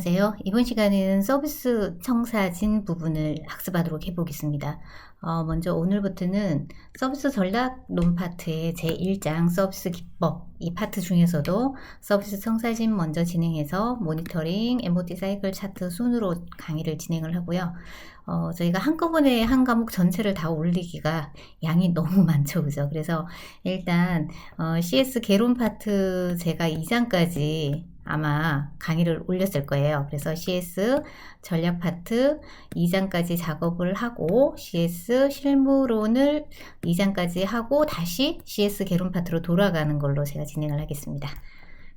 안녕하세요. 이번 시간에는 서비스 청사진 부분을 학습하도록 해보겠습니다. 먼저 오늘부터는 서비스 전략론 파트의 제1장 서비스 기법 이 파트 중에서도 서비스 청사진 먼저 진행해서 모니터링, MOT 사이클 차트 순으로 강의를 진행을 하고요. 저희가 한꺼번에 한 과목 전체를 다 올리기가 양이 너무 많죠. 그죠? 그래서 일단 CS 개론 파트 제가 2장까지 아마 강의를 올렸을 거예요. 그래서 CS 전략 파트 2장까지 작업을 하고 CS 실무론을 2장까지 하고 다시 CS 개론 파트로 돌아가는 걸로 제가 진행을 하겠습니다.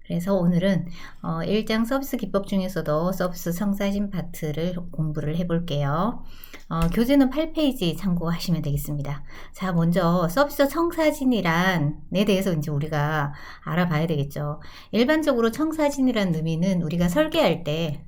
그래서 오늘은 1장 서비스 기법 중에서도 서비스 청사진 파트를 공부를 해볼게요. 교재는 8페이지 참고하시면 되겠습니다. 자, 먼저 서비스 청사진이란 에 대해서 이제 우리가 알아봐야 되겠죠. 일반적으로 청사진이란 의미는 우리가 설계할 때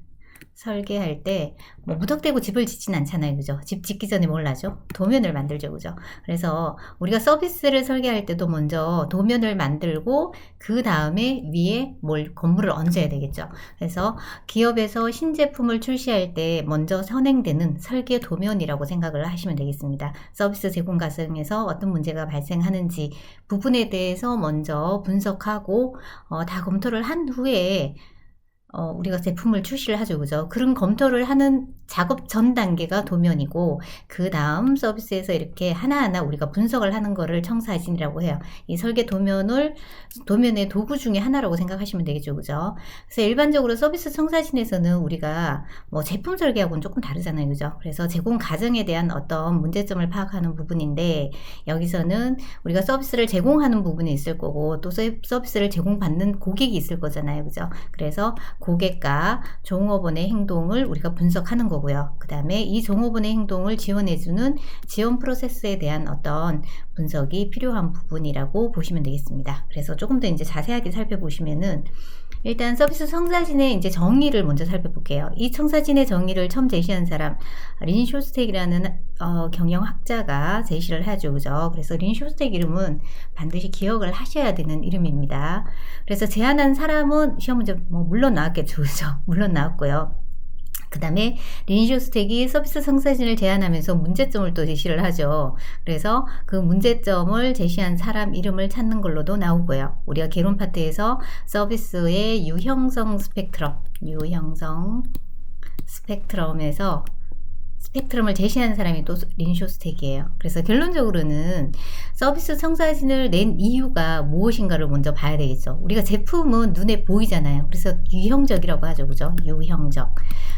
뭐 무턱대고 집을 짓진 않잖아요. 그죠? 집 짓기 전에 뭘 하죠? 도면을 만들죠. 그죠? 그래서 우리가 서비스를 설계할 때도 먼저 도면을 만들고 그 다음에 위에 건물을 얹어야 되겠죠. 그래서 기업에서 신제품을 출시할 때 먼저 선행되는 설계 도면이라고 생각을 하시면 되겠습니다. 서비스 제공 과정에서 어떤 문제가 발생하는지 부분에 대해서 먼저 분석하고 다 검토를 한 후에 우리가 제품을 출시를 하죠. 그죠? 그런 검토를 하는 작업 전 단계가 도면이고, 그 다음 서비스에서 이렇게 하나하나 우리가 분석을 하는 거를 청사진이라고 해요. 이 설계 도면의 도구 중에 하나라고 생각하시면 되겠죠. 그죠? 그래서 일반적으로 서비스 청사진에서는 우리가 뭐 제품 설계하고는 조금 다르잖아요. 그죠? 그래서 제공 과정에 대한 어떤 문제점을 파악하는 부분인데, 여기서는 우리가 서비스를 제공하는 부분이 있을 거고, 또 서비스를 제공받는 고객이 있을 거잖아요. 그죠? 그래서 고객과 종업원의 행동을 우리가 분석하는 거고요. 그 다음에 이 종업원의 행동을 지원해주는 지원 프로세스에 대한 어떤 분석이 필요한 부분이라고 보시면 되겠습니다. 그래서 조금 더 이제 자세하게 살펴보시면은 일단 서비스 청사진의 이제 정의를 먼저 살펴볼게요. 이 청사진의 정의를 처음 제시한 사람 린 쇼스텍이라는 경영학자가 제시를 하죠. 그죠? 그래서 린 쇼스텍 이름은 반드시 기억을 하셔야 되는 이름입니다. 그래서 제안한 사람은 시험 문제 물론 나왔겠죠. 그죠? 물론 나왔고요. 그 다음에 린 쇼스텍이 서비스 청사진을 제안하면서 문제점을 또 제시를 하죠. 그래서 그 문제점을 제시한 사람 이름을 찾는 걸로도 나오고요. 우리가 개론 파트에서 서비스의 유형성 스펙트럼에서 스펙트럼을 제시한 사람이 또 린 쇼스텍이에요. 그래서 결론적으로는 서비스 청사진을 낸 이유가 무엇인가를 먼저 봐야 되겠죠. 우리가 제품은 눈에 보이잖아요. 그래서 유형적이라고 하죠. 그죠? 유형적.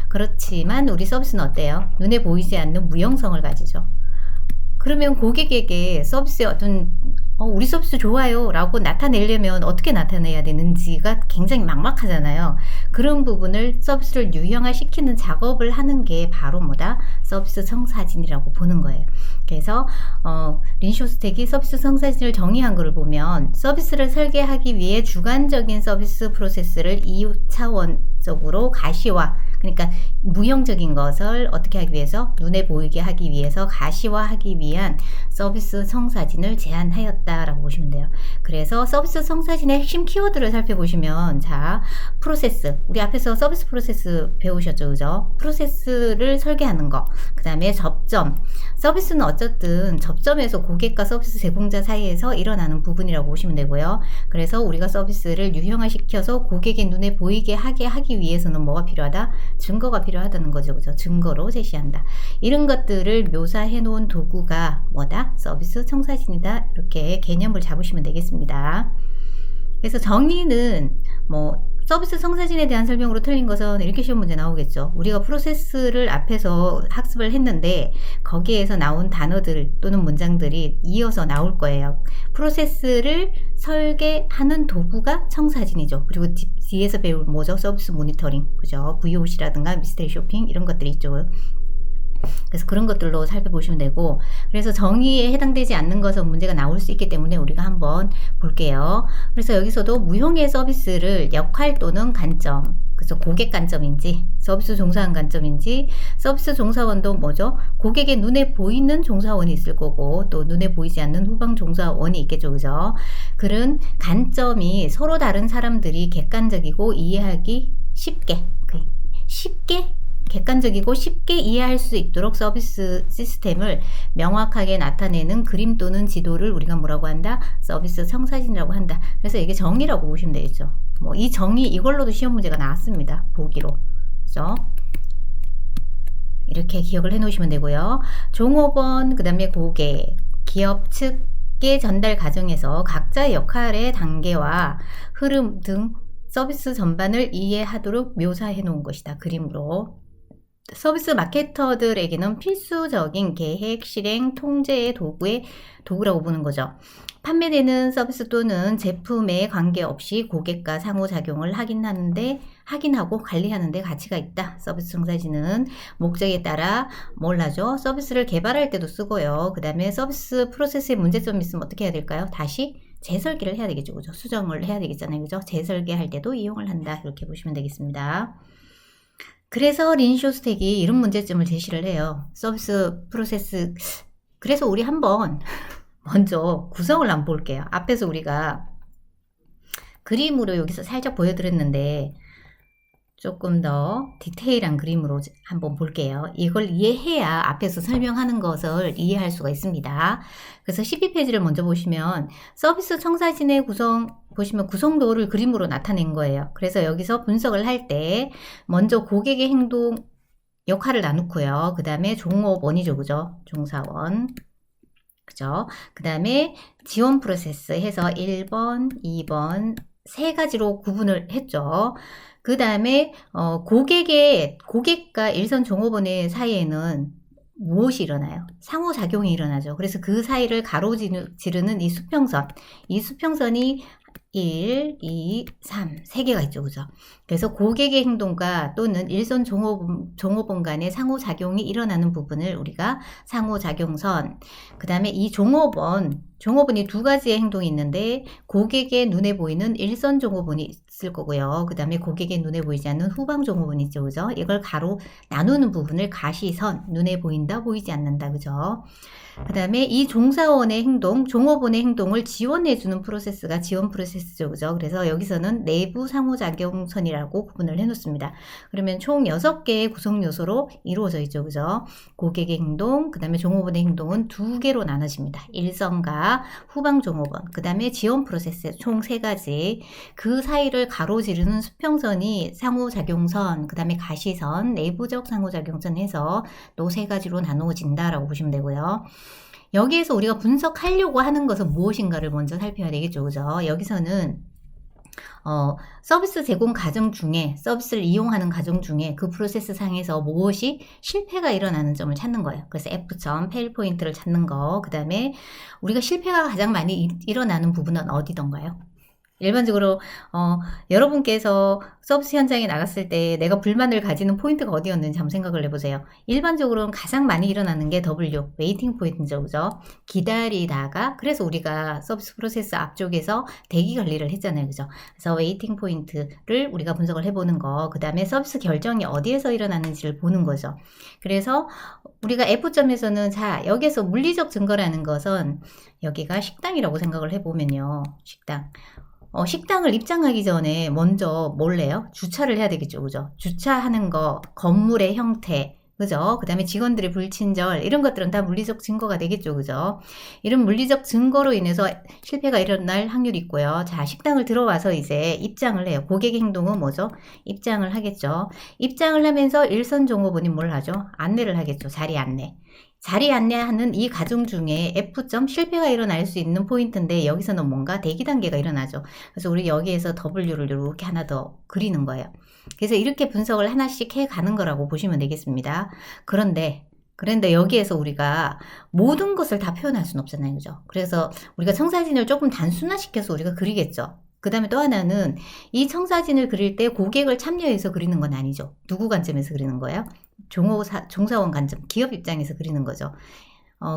그렇지만 우리 서비스는 어때요? 눈에 보이지 않는 무형성을 가지죠. 그러면 고객에게 서비스의 어떤 우리 서비스 좋아요 라고 나타내려면 어떻게 나타내야 되는지가 굉장히 막막하잖아요. 그런 부분을 서비스를 유형화시키는 작업을 하는 게 바로 서비스 청사진이라고 보는 거예요. 그래서 린 쇼스텍이 서비스 청사진을 정의한 것을 보면 서비스를 설계하기 위해 주관적인 서비스 프로세스를 2차원적으로 가시화, 그러니까 무형적인 것을 어떻게 하기 위해서 눈에 보이게 하기 위해서 가시화하기 위한 서비스 청사진을 제안하였다라고 보시면 돼요. 그래서 서비스 청사진의 핵심 키워드를 살펴보시면 자, 프로세스, 우리 앞에서 서비스 프로세스 배우셨죠. 그죠? 프로세스를 설계하는 거, 그 다음에 접점, 서비스는 어쨌든 접점에서 고객과 서비스 제공자 사이에서 일어나는 부분이라고 보시면 되고요. 그래서 우리가 서비스를 유형화시켜서 고객의 눈에 보이게 하기 위해서는 뭐가 필요하다? 증거가 필요하다는 거죠. 그죠? 증거로 제시한다. 이런 것들을 묘사해 놓은 도구가 뭐다? 서비스 청사진이다. 이렇게 개념을 잡으시면 되겠습니다. 그래서 정의는 서비스 청사진에 대한 설명으로 틀린 것은 이렇게 시험 문제 나오겠죠. 우리가 프로세스를 앞에서 학습을 했는데 거기에서 나온 단어들 또는 문장들이 이어서 나올 거예요. 프로세스를 설계하는 도구가 청사진이죠. 그리고 뒤에서 배울 뭐죠? 서비스 모니터링, 그죠? VOC라든가 미스테리 쇼핑 이런 것들이 있죠. 그래서 그런 것들로 살펴보시면 되고, 그래서 정의에 해당되지 않는 것은 문제가 나올 수 있기 때문에 우리가 한번 볼게요. 그래서 여기서도 무형의 서비스를 역할 또는 관점, 그래서 고객 관점인지 서비스 종사원 관점인지, 서비스 종사원도 뭐죠? 고객의 눈에 보이는 종사원이 있을 거고 또 눈에 보이지 않는 후방 종사원이 있겠죠. 그죠? 그런 관점이 서로 다른 사람들이 객관적이고 이해하기 쉽게 쉽게 객관적이고 쉽게 이해할 수 있도록 서비스 시스템을 명확하게 나타내는 그림 또는 지도를 우리가 뭐라고 한다? 서비스 청사진이라고 한다. 그래서 이게 정의라고 보시면 되겠죠. 뭐 이 정의 이걸로도 시험 문제가 나왔습니다. 보기로. 그죠? 이렇게 기억을 해 놓으시면 되고요. 종업원, 그 다음에 고객, 기업 측의 전달 과정에서 각자의 역할의 단계와 흐름 등 서비스 전반을 이해하도록 묘사해 놓은 것이다. 그림으로. 서비스 마케터들에게는 필수적인 계획, 실행, 통제의 도구라고 보는 거죠. 판매되는 서비스 또는 제품에 관계없이 고객과 상호작용을 확인하고 관리하는 데 가치가 있다. 서비스 청사진은 목적에 따라 뭘 하죠? 서비스를 개발할 때도 쓰고요. 그 다음에 서비스 프로세스에 문제점이 있으면 어떻게 해야 될까요? 다시 재설계를 해야 되겠죠. 그죠? 수정을 해야 되겠잖아요. 그죠? 재설계할 때도 이용을 한다. 이렇게 보시면 되겠습니다. 그래서 린 쇼스택이 이런 문제점을 제시를 해요. 서비스 프로세스. 그래서 우리 한번 먼저 구성을 한번 볼게요. 앞에서 우리가 그림으로 여기서 살짝 보여드렸는데 조금 더 디테일한 그림으로 한번 볼게요. 이걸 이해해야 앞에서 설명하는 것을 이해할 수가 있습니다. 그래서 12페이지를 먼저 보시면 서비스 청사진의 보시면 구성도를 그림으로 나타낸 거예요. 그래서 여기서 분석을 할 때 먼저 고객의 행동 역할을 나누고요. 그 다음에 종업원이죠. 그죠? 종사원. 그죠? 그 다음에 지원 프로세스 해서 1번, 2번 세 가지로 구분을 했죠. 그 다음에 고객과 일선 종업원의 사이에는 무엇이 일어나요? 상호작용이 일어나죠. 그래서 그 사이를 가로지르는 이 수평선이 1, 2, 3, 3개가 있죠. 그죠? 그래서 고객의 행동과 또는 일선 종업원 간의 상호작용이 일어나는 부분을 우리가 상호작용선, 그 다음에 이 종업원이 두 가지의 행동이 있는데 고객의 눈에 보이는 일선 종업원이 있을 거고요. 그 다음에 고객의 눈에 보이지 않는 후방 종업원이 있죠. 그죠? 이걸 가로 나누는 부분을 가시선, 눈에 보인다, 보이지 않는다. 그죠? 그 다음에 이 종사원의 종업원의 행동을 지원해주는 프로세스가 지원 프로세스죠. 그죠? 그래서 여기서는 내부 상호작용선이라고 구분을 해놓습니다. 그러면 총 6개의 구성 요소로 이루어져 있죠. 그죠? 고객의 행동, 그 다음에 종업원의 행동은 2개로 나눠집니다. 일선과 후방 종업원, 그 다음에 지원 프로세스 총 3가지. 그 사이를 가로지르는 수평선이 상호작용선, 그 다음에 가시선, 내부적 상호작용선 해서 또 3가지로 나누어진다라고 보시면 되고요. 여기에서 우리가 분석하려고 하는 것은 무엇인가를 먼저 살펴야 되겠죠. 그죠? 여기서는 서비스 제공 과정 중에, 서비스를 이용하는 과정 중에 그 프로세스 상에서 무엇이 실패가 일어나는 점을 찾는 거예요. 그래서 F점, 페일 포인트를 찾는 거. 그 다음에 우리가 실패가 가장 많이 일어나는 부분은 어디던가요? 일반적으로 여러분께서 서비스 현장에 나갔을 때 내가 불만을 가지는 포인트가 어디였는지 한번 생각을 해보세요. 일반적으로는 가장 많이 일어나는 게 W, 웨이팅 포인트죠. 그죠? 기다리다가, 그래서 우리가 서비스 프로세스 앞쪽에서 대기 관리를 했잖아요. 그죠? 그래서 웨이팅 포인트를 우리가 분석을 해보는 거, 그 다음에 서비스 결정이 어디에서 일어나는지를 보는 거죠. 그래서 우리가 F점에서는 자, 여기서 물리적 증거라는 것은 여기가 식당이라고 생각을 해보면요. 식당을 입장하기 전에 먼저 뭘 해요? 주차를 해야 되겠죠. 그죠? 주차하는 거, 건물의 형태, 그죠? 그 다음에 직원들의 불친절, 이런 것들은 다 물리적 증거가 되겠죠. 그죠? 이런 물리적 증거로 인해서 실패가 일어날 확률이 있고요. 자, 식당을 들어와서 이제 입장을 해요. 고객 행동은 뭐죠? 입장을 하겠죠. 입장을 하면서 일선 종업원이 뭘 하죠? 안내를 하겠죠. 자리 안내하는 이 과정 중에 F점 실패가 일어날 수 있는 포인트인데 여기서는 뭔가 대기 단계가 일어나죠. 그래서 우리 여기에서 W를 이렇게 하나 더 그리는 거예요. 그래서 이렇게 분석을 하나씩 해 가는 거라고 보시면 되겠습니다. 그런데 여기에서 우리가 모든 것을 다 표현할 수는 없잖아요. 그죠? 그래서 우리가 청사진을 조금 단순화시켜서 우리가 그리겠죠. 그 다음에 또 하나는 이 청사진을 그릴 때 고객을 참여해서 그리는 건 아니죠. 누구 관점에서 그리는 거예요? 종사원 관점, 기업 입장에서 그리는 거죠.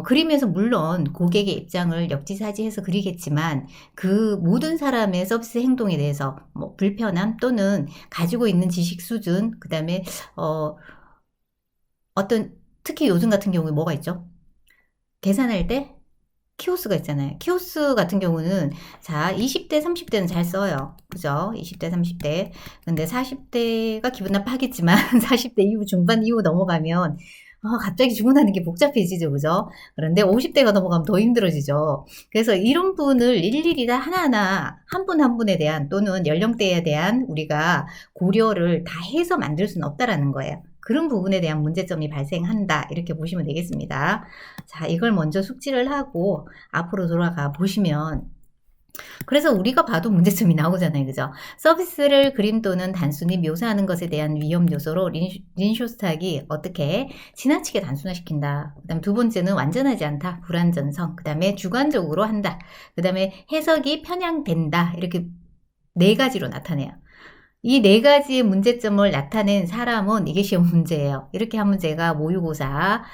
그림에서 물론 고객의 입장을 역지사지해서 그리겠지만 그 모든 사람의 서비스 행동에 대해서 뭐 불편함 또는 가지고 있는 지식 수준, 그 다음에 어떤 특히 요즘 같은 경우에 뭐가 있죠? 계산할 때 키오스가 있잖아요. 키오스 같은 경우는 자 20대 30대는 잘 써요. 그죠? 20대 30대. 근데 40대가 기분 나빠하겠지만 40대 이후 중반 이후 넘어가면 갑자기 주문하는 게 복잡해지죠. 그죠? 그런데 50대가 넘어가면 더 힘들어지죠. 그래서 이런 분을 일일이 다 하나하나 한 분 한 분에 대한 또는 연령대에 대한 우리가 고려를 다 해서 만들 수는 없다라는 거예요. 그런 부분에 대한 문제점이 발생한다. 이렇게 보시면 되겠습니다. 자, 이걸 먼저 숙지를 하고 앞으로 돌아가 보시면 그래서 우리가 봐도 문제점이 나오잖아요. 그죠? 서비스를 그림 또는 단순히 묘사하는 것에 대한 위험 요소로 린쇼스탁이 어떻게 지나치게 단순화시킨다. 그 다음에 두 번째는 완전하지 않다. 불완전성. 그 다음에 주관적으로 한다. 그 다음에 해석이 편향된다. 이렇게 네 가지로 나타내요. 이 네 가지의 문제점을 나타낸 사람은 이게 시험 문제예요. 이렇게 하면 제가 모의고사는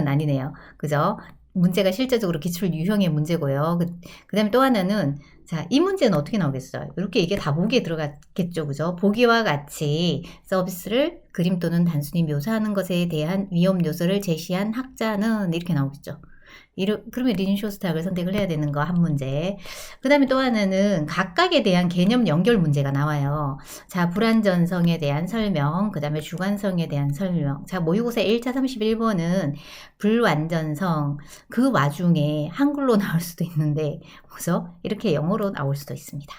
아니네요. 그죠? 문제가 실제적으로 기출 유형의 문제고요. 그 다음에 또 하나는 자, 이 문제는 어떻게 나오겠어요? 이렇게 이게 다 보기에 들어갔겠죠. 그죠? 보기와 같이 서비스를 그림 또는 단순히 묘사하는 것에 대한 위험 요소를 제시한 학자는 이렇게 나오겠죠. 그러면 린쇼스탁을 선택을 해야 되는 거 한 문제. 그 다음에 또 하나는 각각에 대한 개념 연결 문제가 나와요. 자, 불완전성에 대한 설명, 그 다음에 주관성에 대한 설명. 자, 모의고사 1차 31번은 불완전성, 그 와중에 한글로 나올 수도 있는데, 그래서 이렇게 영어로 나올 수도 있습니다.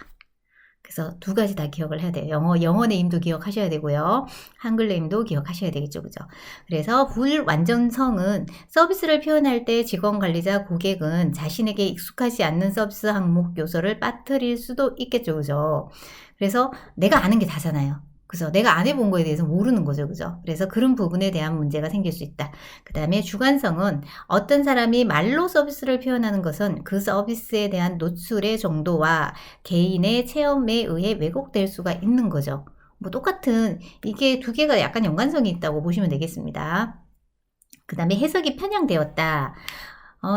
그래서 두 가지 다 기억을 해야 돼요. 영어 네임도 기억하셔야 되고요. 한글 네임도 기억하셔야 되겠죠. 그죠? 그래서 불완전성은 서비스를 표현할 때 직원 관리자 고객은 자신에게 익숙하지 않는 서비스 항목 요소를 빠뜨릴 수도 있겠죠. 그죠? 그래서 내가 아는 게 다잖아요. 그래서 내가 안 해본 거에 대해서 모르는 거죠. 그죠? 그래서 그런 부분에 대한 문제가 생길 수 있다. 그 다음에 주관성은 어떤 사람이 말로 서비스를 표현하는 것은 그 서비스에 대한 노출의 정도와 개인의 체험에 의해 왜곡될 수가 있는 거죠. 뭐 똑같은 이게 두 개가 약간 연관성이 있다고 보시면 되겠습니다. 그 다음에 해석이 편향되었다.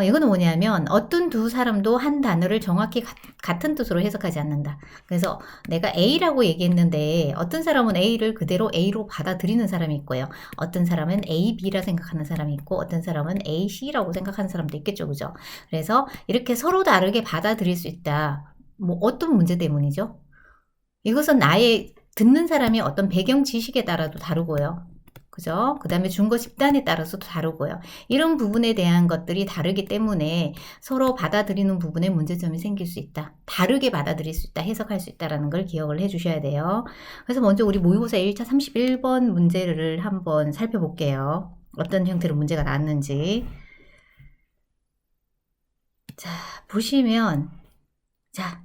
이거는 뭐냐면 어떤 두 사람도 한 단어를 정확히 같은 뜻으로 해석하지 않는다. 그래서 내가 A라고 얘기했는데 어떤 사람은 A를 그대로 A로 받아들이는 사람이 있고요. 어떤 사람은 A, B라 생각하는 사람이 있고 어떤 사람은 A, C라고 생각하는 사람도 있겠죠. 그죠? 그래서 이렇게 서로 다르게 받아들일 수 있다. 뭐 어떤 문제 때문이죠? 이것은 나의 듣는 사람이 어떤 배경 지식에 따라도 다르고요. 그죠? 그 다음에 준거 집단에 따라서도 다르고요. 이런 부분에 대한 것들이 다르기 때문에 서로 받아들이는 부분에 문제점이 생길 수 있다. 다르게 받아들일 수 있다. 해석할 수 있다는 걸 기억을 해 주셔야 돼요. 그래서 먼저 우리 모의고사 1차 31번 문제를 한번 살펴볼게요. 어떤 형태로 문제가 나왔는지. 자, 보시면 자,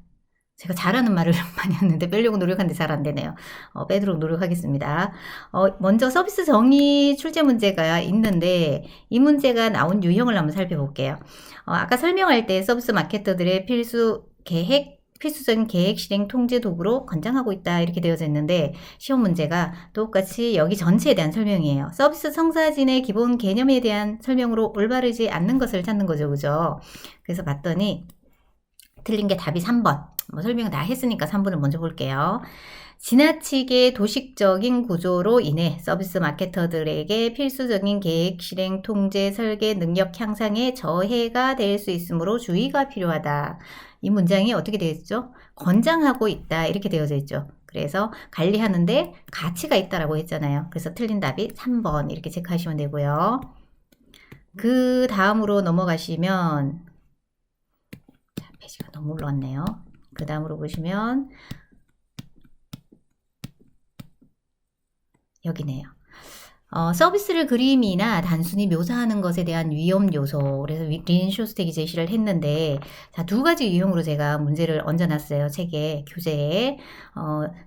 제가 잘하는 말을 많이 했는데 빼려고 노력하는데 잘 안 되네요. 빼도록 노력하겠습니다. 먼저 서비스 정의 출제 문제가 있는데 이 문제가 나온 유형을 한번 살펴볼게요. 아까 설명할 때 서비스 마케터들의 필수적인 계획 실행 통제 도구로 권장하고 있다 이렇게 되어져 있는데 시험 문제가 똑같이 여기 전체에 대한 설명이에요. 서비스 청사진의 기본 개념에 대한 설명으로 올바르지 않는 것을 찾는 거죠. 그죠? 그래서 봤더니 틀린 게 답이 3번. 설명을 다 했으니까 3번을 먼저 볼게요. 지나치게 도식적인 구조로 인해 서비스 마케터들에게 필수적인 계획, 실행, 통제, 설계, 능력 향상에 저해가 될 수 있으므로 주의가 필요하다. 이 문장이 어떻게 되어 있죠? 권장하고 있다. 이렇게 되어져 있죠. 그래서 관리하는데 가치가 있다라고 했잖아요. 그래서 틀린 답이 3번 이렇게 체크하시면 되고요. 그 다음으로 넘어가시면 페이지가 너무 올라왔네요. 그 다음으로 보시면 여기네요. 서비스를 그림이나 단순히 묘사하는 것에 대한 위험 요소. 그래서 린쇼스택이 제시를 했는데, 자, 두 가지 유형으로 제가 문제를 얹어놨어요. 책에, 교재에.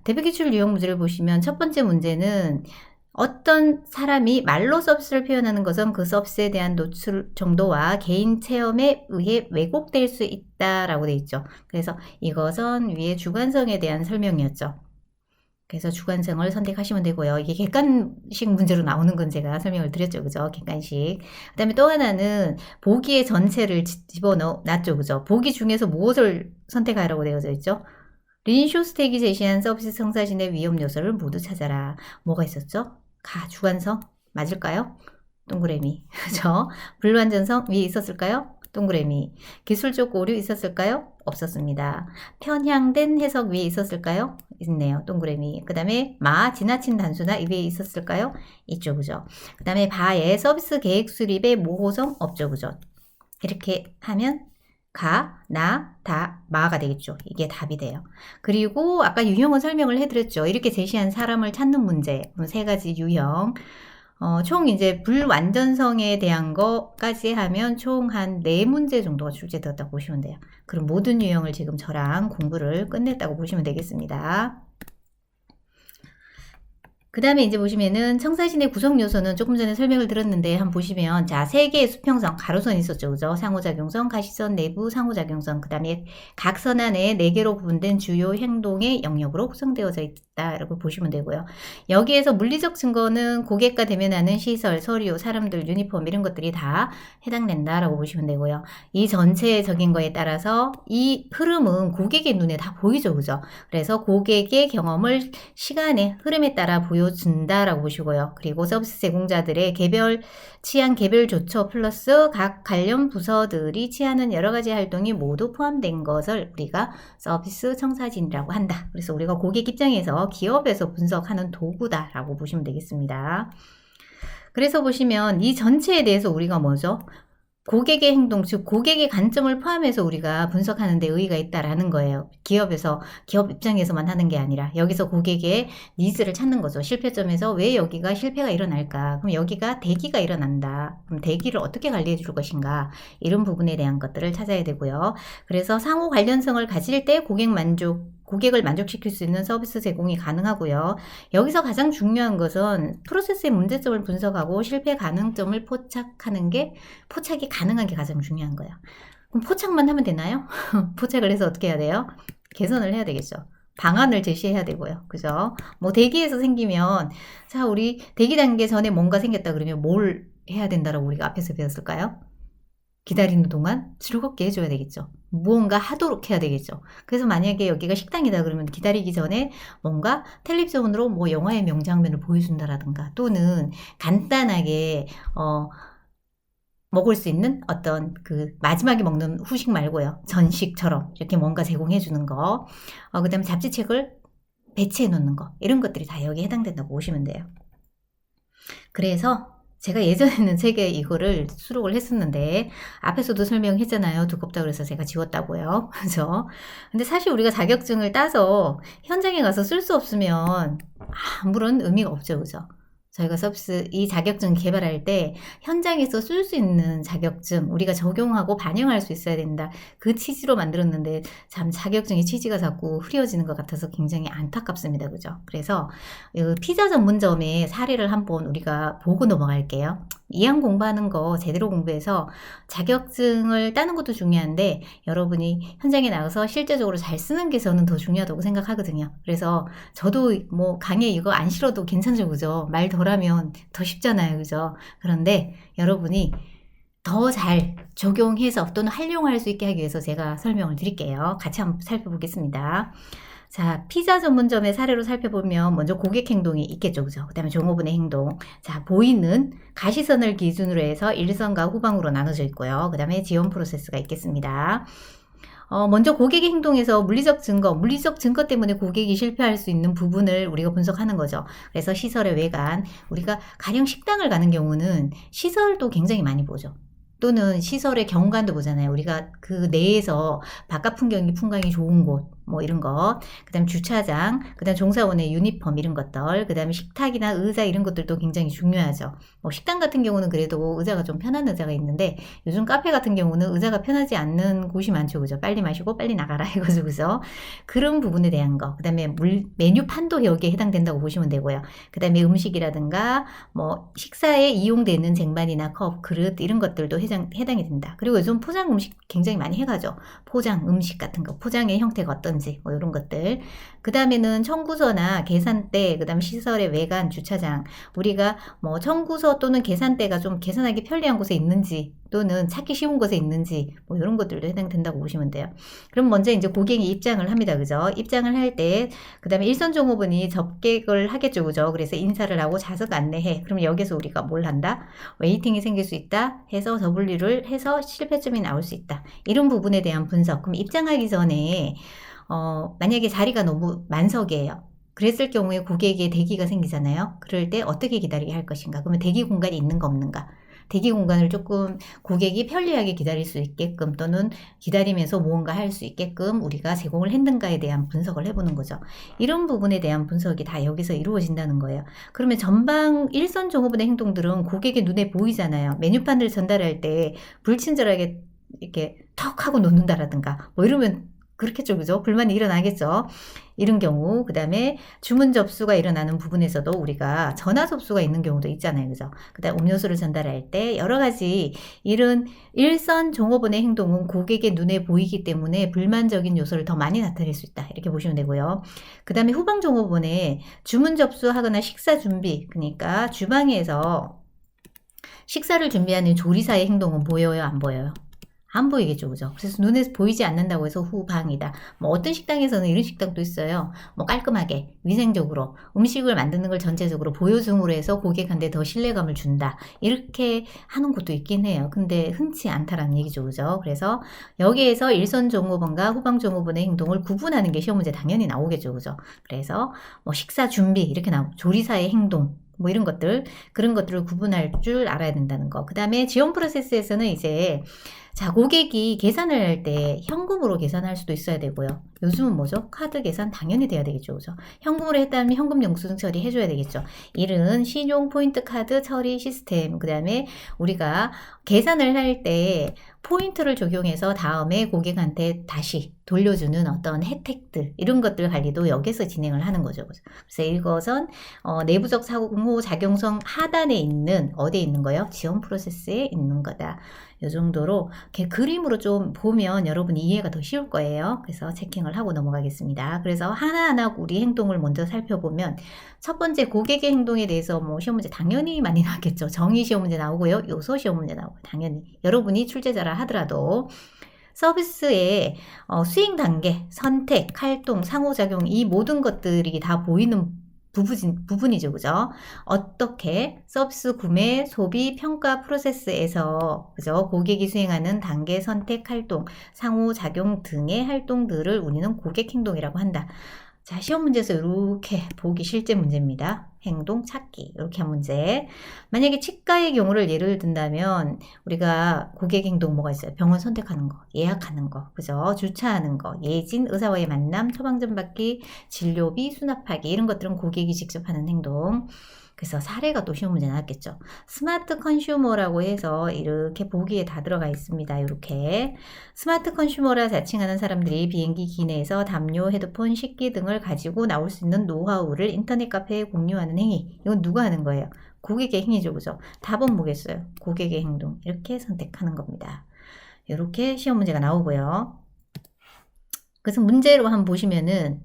대표 기출 유형 문제를 보시면 첫 번째 문제는 어떤 사람이 말로 서비스를 표현하는 것은 그 서비스에 대한 노출 정도와 개인 체험에 의해 왜곡될 수 있다라고 되어 있죠. 그래서 이것은 위에 주관성에 대한 설명이었죠. 그래서 주관성을 선택하시면 되고요. 이게 객관식 문제로 나오는 건 제가 설명을 드렸죠. 그죠? 객관식. 그 다음에 또 하나는 보기의 전체를 집어넣었죠. 그죠? 보기 중에서 무엇을 선택하라고 되어져 있죠? 린쇼스택이 제시한 서비스 청사진의 위험 요소를 모두 찾아라. 뭐가 있었죠? 주관성 맞을까요? 동그라미. 그죠? 불완전성 위에 있었을까요? 동그라미. 기술적 오류 있었을까요? 없었습니다. 편향된 해석 위에 있었을까요? 있네요. 동그라미. 그 다음에 마, 지나친 단수나 이 위에 있었을까요? 있죠. 그죠? 그 다음에 바에 서비스 계획 수립의 모호성 없죠. 그죠? 이렇게 하면 가, 나, 다, 마가 되겠죠. 이게 답이 돼요. 그리고 아까 유형은 설명을 해드렸죠. 이렇게 제시한 사람을 찾는 문제. 그럼 세 가지 유형. 총 이제 불완전성에 대한 거까지 하면 총 한 4문제 정도가 출제되었다고 보시면 돼요. 그럼 모든 유형을 지금 저랑 공부를 끝냈다고 보시면 되겠습니다. 그 다음에 이제 보시면은 청사진의 구성 요소는 조금 전에 설명을 들었는데 한번 보시면 자, 3개의 수평선, 가로선이 있었죠. 그죠? 상호작용선, 가시선, 내부 상호작용선, 그 다음에 각선 안에 4개로 구분된 주요 행동의 영역으로 구성되어져 있다라고 보시면 되고요. 여기에서 물리적 증거는 고객과 대면하는 시설, 서류, 사람들, 유니폼 이런 것들이 다 해당된다라고 보시면 되고요. 이 전체적인 거에 따라서 이 흐름은 고객의 눈에 다 보이죠. 그죠? 그래서 고객의 경험을 시간의 흐름에 따라 보여준다라고 보시고요. 그리고 서비스 제공자들의 취한 개별 조처 플러스 각 관련 부서들이 취하는 여러 가지 활동이 모두 포함된 것을 우리가 서비스 청사진이라고 한다. 그래서 우리가 고객 입장에서 기업에서 분석하는 도구다라고 보시면 되겠습니다. 그래서 보시면 이 전체에 대해서 우리가 뭐죠? 고객의 행동, 즉 고객의 관점을 포함해서 우리가 분석하는 데 의의가 있다라는 거예요. 기업 입장에서만 하는 게 아니라 여기서 고객의 니즈를 찾는 거죠. 실패점에서 왜 여기가 실패가 일어날까? 그럼 여기가 대기가 일어난다. 그럼 대기를 어떻게 관리해 줄 것인가? 이런 부분에 대한 것들을 찾아야 되고요. 그래서 상호 관련성을 가질 때 고객을 만족시킬 수 있는 서비스 제공이 가능하고요. 여기서 가장 중요한 것은 프로세스의 문제점을 분석하고 실패 가능점을 포착이 가능한 게 가장 중요한 거예요. 그럼 포착만 하면 되나요? 포착을 해서 어떻게 해야 돼요? 개선을 해야 되겠죠. 방안을 제시해야 되고요. 그죠? 뭐 대기에서 생기면 자, 우리 대기 단계 전에 뭔가 생겼다 그러면 뭘 해야 된다라고 우리가 앞에서 배웠을까요? 기다리는 동안 즐겁게 해줘야 되겠죠. 무언가 하도록 해야 되겠죠. 그래서 만약에 여기가 식당이다 그러면 기다리기 전에 뭔가 텔레비전으로 뭐 영화의 명장면을 보여준다라든가 또는 간단하게 먹을 수 있는 어떤 그 마지막에 먹는 후식 말고요. 전식처럼 이렇게 뭔가 제공해 주는 거. 그 다음에 잡지책을 배치해 놓는 거. 이런 것들이 다 여기에 해당된다고 보시면 돼요. 그래서 제가 예전에는 책에 이거를 수록을 했었는데 앞에서도 설명했잖아요. 두껍다고 그래서 제가 지웠다고요. 그죠? 근데 사실 우리가 자격증을 따서 현장에 가서 쓸 수 없으면 아무런 의미가 없죠. 그죠? 저희가 이 자격증 개발할 때 현장에서 쓸 수 있는 자격증 우리가 적용하고 반영할 수 있어야 된다. 그 취지로 만들었는데 참 자격증의 취지가 자꾸 흐려지는 것 같아서 굉장히 안타깝습니다. 그죠? 그래서 피자 전문점의 사례를 한번 우리가 보고 넘어갈게요. 이왕 공부하는 거 제대로 공부해서 자격증을 따는 것도 중요한데 여러분이 현장에 나가서 실제적으로 잘 쓰는 게 저는 더 중요하다고 생각하거든요. 그래서 저도 뭐 강의 이거 안 싫어도 괜찮죠. 그죠? 말 덜하면 더 쉽잖아요. 그죠? 그런데 여러분이 더 잘 적용해서 또는 활용할 수 있게 하기 위해서 제가 설명을 드릴게요. 같이 한번 살펴보겠습니다. 자, 피자 전문점의 사례로 살펴보면 먼저 고객 행동이 있겠죠. 그죠? 그 다음에 종업원의 행동. 자, 보이는 가시선을 기준으로 해서 일선과 후방으로 나눠져 있고요. 그 다음에 지원 프로세스가 있겠습니다. 먼저 고객의 행동에서 물리적 증거 때문에 고객이 실패할 수 있는 부분을 우리가 분석하는 거죠. 그래서 시설의 외관, 우리가 가령 식당을 가는 경우는 시설도 굉장히 많이 보죠. 또는 시설의 경관도 보잖아요. 우리가 그 내에서 바깥 풍광이 좋은 곳, 뭐 이런 거, 그 다음 주차장, 그 다음 종사원의 유니폼 이런 것들, 그 다음에 식탁이나 의자 이런 것들도 굉장히 중요하죠. 뭐 식당 같은 경우는 그래도 의자가 좀 편한 의자가 있는데 요즘 카페 같은 경우는 의자가 편하지 않는 곳이 많죠. 그죠? 빨리 마시고 빨리 나가라 해가지고 그죠? 그런 부분에 대한 거, 그 다음에 메뉴판도 여기에 해당된다고 보시면 되고요. 그 다음에 음식이라든가 뭐 식사에 이용되는 쟁반이나 컵, 그릇 이런 것들도 해당이 된다. 그리고 요즘 포장 음식 굉장히 많이 해가죠. 포장 음식 같은 거, 포장의 형태가 어떤지 건지 뭐 이런 것들. 그 다음에는 청구서나 계산대, 그 다음 시설의 외관, 주차장. 우리가 뭐 청구서 또는 계산대가 좀 계산하기 편리한 곳에 있는지 또는 찾기 쉬운 곳에 있는지 뭐 이런 것들도 해당된다고 보시면 돼요. 그럼 먼저 이제 고객이 입장을 합니다. 그죠? 입장을 할 때 그 다음에 일선 종업원이 접객을 하겠죠. 그죠? 그래서 인사를 하고 좌석 안내해. 그럼 여기서 우리가 뭘 한다? 웨이팅이 생길 수 있다 해서 W를 해서 실패점이 나올 수 있다. 이런 부분에 대한 분석. 그럼 입장하기 전에 만약에 자리가 너무 만석이에요. 그랬을 경우에 고객의 대기가 생기잖아요. 그럴 때 어떻게 기다리게 할 것인가? 그러면 대기 공간이 있는가 없는가? 대기 공간을 조금 고객이 편리하게 기다릴 수 있게끔 또는 기다리면서 무언가 할 수 있게끔 우리가 제공을 했는가에 대한 분석을 해보는 거죠. 이런 부분에 대한 분석이 다 여기서 이루어진다는 거예요. 그러면 전방 일선 종업원의 행동들은 고객의 눈에 보이잖아요. 메뉴판을 전달할 때 불친절하게 이렇게 턱 하고 놓는다라든가 뭐 이러면 그렇겠죠. 그죠? 불만이 일어나겠죠. 이런 경우, 그 다음에 주문 접수가 일어나는 부분에서도 우리가 전화 접수가 있는 경우도 있잖아요. 그죠? 그 다음 음료수를 전달할 때 여러 가지 이런 일선 종업원의 행동은 고객의 눈에 보이기 때문에 불만적인 요소를 더 많이 나타낼 수 있다. 이렇게 보시면 되고요. 그 다음에 후방 종업원의 주문 접수하거나 식사 준비, 그러니까 주방에서 식사를 준비하는 조리사의 행동은 보여요? 안 보여요? 안 보이겠죠, 그죠? 그래서 눈에 보이지 않는다고 해서 후방이다. 뭐 어떤 식당에서는 이런 식당도 있어요. 뭐 깔끔하게, 위생적으로 음식을 만드는 걸 전체적으로 보여줌으로 해서 고객한테 더 신뢰감을 준다. 이렇게 하는 곳도 있긴 해요. 근데 흔치 않다라는 얘기죠, 그죠? 그래서 여기에서 일선 종업원과 후방 종업원의 행동을 구분하는 게 시험 문제 당연히 나오겠죠, 그죠? 그래서 뭐 식사 준비 이렇게 나오고 조리사의 행동. 뭐 이런 것들, 그런 것들을 구분할 줄 알아야 된다는 거. 그 다음에 지원 프로세스에서는 이제 자, 고객이 계산을 할 때 현금으로 계산할 수도 있어야 되고요. 요즘은 뭐죠? 카드 계산 당연히 돼야 되겠죠. 그죠? 현금으로 했다면 현금 영수증 처리 해줘야 되겠죠. 이런 신용 포인트 카드 처리 시스템, 그 다음에 우리가 계산을 할 때 포인트를 적용해서 다음에 고객한테 다시 돌려주는 어떤 혜택들, 이런 것들 관리도 여기서 진행을 하는 거죠. 그래서 이것은 내부적 상호작용성 하단에 있는, 어디에 있는 거예요? 지원 프로세스에 있는 거다. 이 정도로 이렇게 그림으로 좀 보면 여러분이 이해가 더 쉬울 거예요. 그래서 체킹을 하고 넘어가겠습니다. 그래서 하나하나 우리 행동을 먼저 살펴보면 첫 번째 고객의 행동에 대해서 뭐 시험 문제 당연히 많이 나왔겠죠. 정의 시험 문제 나오고요. 요소 시험 문제 나오고 당연히 여러분이 출제자라 하더라도 서비스의 수행 단계, 선택, 활동, 상호작용 이 모든 것들이 다 보이는 부분이죠. 그죠? 어떻게 서비스 구매, 소비, 평가 프로세스에서 그죠? 고객이 수행하는 단계, 선택, 활동, 상호작용 등의 활동들을 우리는 고객 행동이라고 한다. 자, 시험 문제에서 이렇게 보기 실제 문제입니다. 행동 찾기 이렇게 한 문제. 만약에 치과의 경우를 예를 든다면 우리가 고객 행동 뭐가 있어요? 병원 선택하는 거, 예약하는 거, 그죠? 주차하는 거, 예진, 의사와의 만남, 처방전 받기, 진료비 수납하기 이런 것들은 고객이 직접 하는 행동. 그래서 사례가 또 시험 문제 나왔겠죠. 스마트 컨슈머라고 해서 이렇게 보기에 다 들어가 있습니다. 이렇게 스마트 컨슈머라 자칭하는 사람들이 비행기 기내에서 담요, 헤드폰, 식기 등을 가지고 나올 수 있는 노하우를 인터넷 카페에 공유하는 행위. 이건 누가 하는 거예요? 고객의 행위죠. 그죠? 답은 뭐겠어요? 고객의 행동. 이렇게 선택하는 겁니다. 이렇게 시험 문제가 나오고요. 그래서 문제로 한번 보시면은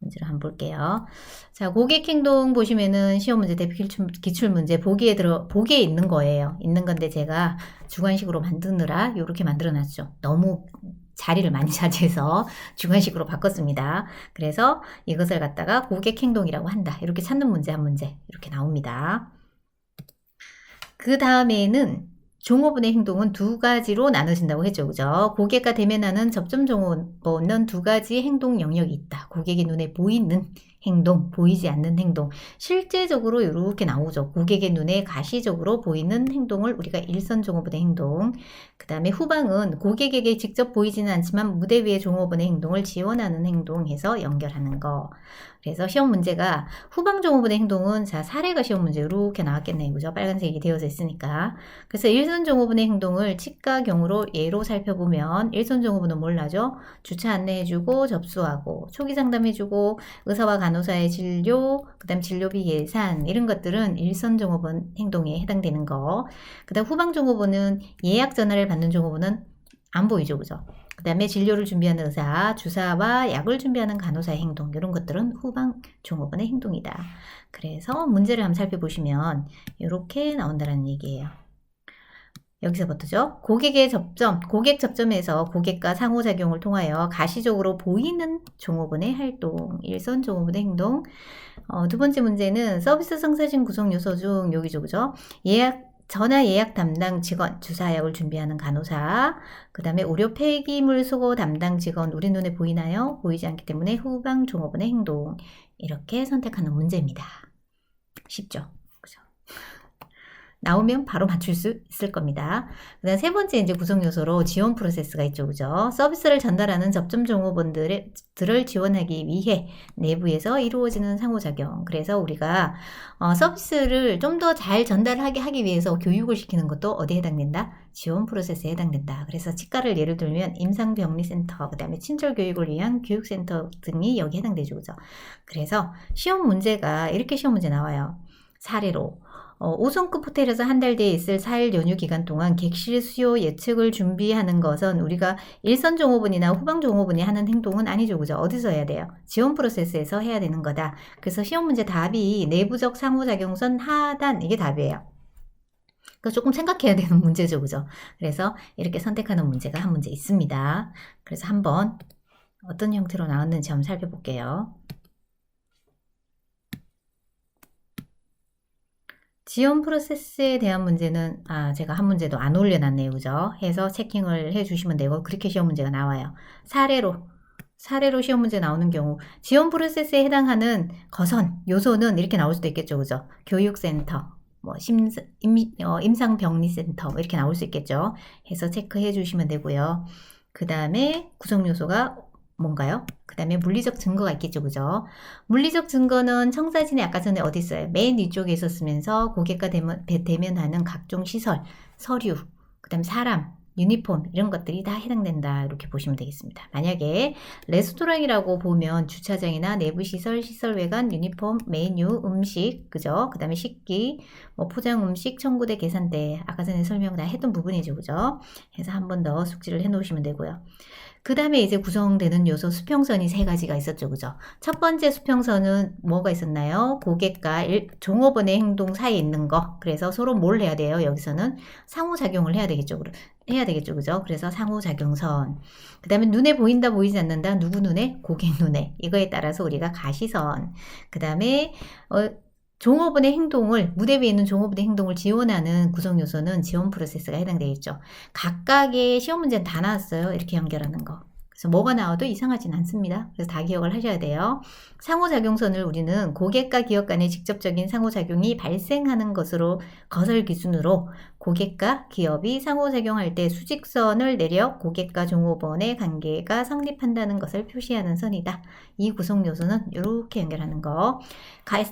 문제를 한번 볼게요. 자, 고객 행동 보시면은 시험 문제 대표 기출 문제 보기에 있는 거예요. 있는 건데 제가 주관식으로 만드느라 이렇게 만들어 놨죠. 너무 자리를 많이 차지해서 주관식으로 바꿨습니다. 그래서 이것을 갖다가 고객 행동이라고 한다. 이렇게 찾는 문제 한 문제 이렇게 나옵니다. 그 다음에는 종업원의 행동은 두 가지로 나눠진다고 했죠. 그죠? 고객과 대면하는 접점 종업원은 두 가지 행동 영역이 있다. 고객의 눈에 보이는 행동, 보이지 않는 행동. 실제적으로 이렇게 나오죠. 고객의 눈에 가시적으로 보이는 행동을 우리가 일선 종업원의 행동. 그 다음에 후방은 고객에게 직접 보이지는 않지만 무대 위의 종업원의 행동을 지원하는 행동해서 연결하는 거. 그래서 시험 문제가 후방 종업원의 행동은 자 사례가 시험 문제 이렇게 나왔겠네요. 그죠? 빨간색이 되어져 있으니까. 그래서 일선 종업원의 행동을 치과 경우로 예로 살펴보면 일선 종업원은 뭘 하죠? 주차 안내해주고 접수하고 초기 상담해주고 의사와 간호사의 진료, 그 다음 진료비 예산 이런 것들은 일선 종업원 행동에 해당되는 거. 그 다음 후방 종업원은 예약 전화를 받는 종업원은 안 보이죠. 그죠? 그 다음에 진료를 준비하는 의사, 주사와 약을 준비하는 간호사의 행동, 이런 것들은 후방 종업원의 행동이다. 그래서 문제를 한번 살펴보시면 이렇게 나온다는 얘기예요. 여기서부터죠. 고객의 접점, 고객 접점에서 고객과 상호작용을 통하여 가시적으로 보이는 종업원의 활동, 일선 종업원의 행동. 두 번째 문제는 서비스 성사진 구성 요소 중 여기죠, 그죠? 전화 예약 담당 직원, 주사약을 준비하는 간호사, 그 다음에 의료 폐기물 수거 담당 직원, 우리 눈에 보이나요? 보이지 않기 때문에 후방 종업원의 행동. 이렇게 선택하는 문제입니다. 쉽죠? 그죠? 나오면 바로 맞출 수 있을 겁니다. 그 다음 세 번째 이제 구성 요소로 지원 프로세스가 있죠. 그죠? 서비스를 전달하는 접점 종업원들을 지원하기 위해 내부에서 이루어지는 상호작용. 그래서 우리가 서비스를 좀 더 잘 전달하게 하기 위해서 교육을 시키는 것도 어디에 해당된다? 지원 프로세스에 해당된다. 그래서 치과를 예를 들면 임상병리센터, 그 다음에 친절교육을 위한 교육센터 등이 여기 해당되죠. 그죠? 그래서 시험 문제가 이렇게 시험 문제 나와요. 사례로 5성급 호텔에서 한 달 뒤에 있을 4일 연휴 기간 동안 객실 수요 예측을 준비하는 것은 우리가 일선 종업원이나 후방 종업원이 하는 행동은 아니죠. 그죠? 어디서 해야 돼요? 지원 프로세스에서 해야 되는 거다. 그래서 시험 문제 답이 내부적 상호작용선 하단, 이게 답이에요. 그러니까 조금 생각해야 되는 문제죠. 그죠? 그래서 이렇게 선택하는 문제가 한 문제 있습니다. 그래서 한번 어떤 형태로 나왔는지 한번 살펴볼게요. 지원 프로세스에 대한 문제는 제가 한 문제도 안 올려놨네요. 그죠? 해서 체킹을 해주시면 되고 그렇게 시험 문제가 나와요. 사례로 시험 문제 나오는 경우 지원 프로세스에 해당하는 거선 요소는 이렇게 나올 수도 있겠죠. 그죠? 교육센터, 뭐 임상병리센터 이렇게 나올 수 있겠죠. 해서 체크해 주시면 되고요. 그 다음에 구성 요소가 뭔가요? 그 다음에 물리적 증거가 있겠죠. 그죠? 물리적 증거는 청사진에 아까 전에 어디 있어요? 맨 위쪽에 있었으면서 고객과 대면하는 각종 시설, 서류, 그 다음에 사람, 유니폼 이런 것들이 다 해당된다. 이렇게 보시면 되겠습니다. 만약에 레스토랑이라고 보면 주차장이나 내부 시설, 시설 외관, 유니폼, 메뉴, 음식, 그죠? 그 다음에 식기, 뭐 포장 음식, 청구대, 계산대 아까 전에 설명 다 했던 부분이죠. 그죠? 그래서 한 번 더 숙지를 해 놓으시면 되고요. 그 다음에 이제 구성되는 요소 수평선이 세 가지가 있었죠. 그죠? 첫 번째 수평선은 뭐가 있었나요? 고객과 종업원의 행동 사이에 있는 거. 그래서 서로 뭘 해야 돼요? 여기서는 상호작용을 해야 되겠죠. 그죠? 그래서 상호작용선. 그 다음에 눈에 보인다, 보이지 않는다. 누구 눈에? 고객 눈에. 이거에 따라서 우리가 가시선. 그 다음에 종업원의 행동을, 무대 위에 있는 종업원의 행동을 지원하는 구성 요소는 지원 프로세스가 해당되겠죠. 각각의 시험 문제는 다 나왔어요. 이렇게 연결하는 거. 그래서 뭐가 나와도 이상하진 않습니다. 그래서 다 기억을 하셔야 돼요. 상호작용선을 우리는 고객과 기업 간의 직접적인 상호작용이 발생하는 것을 기준으로 고객과 기업이 상호작용할 때 수직선을 내려 고객과 종업원의 관계가 성립한다는 것을 표시하는 선이다. 이 구성 요소는 이렇게 연결하는 거.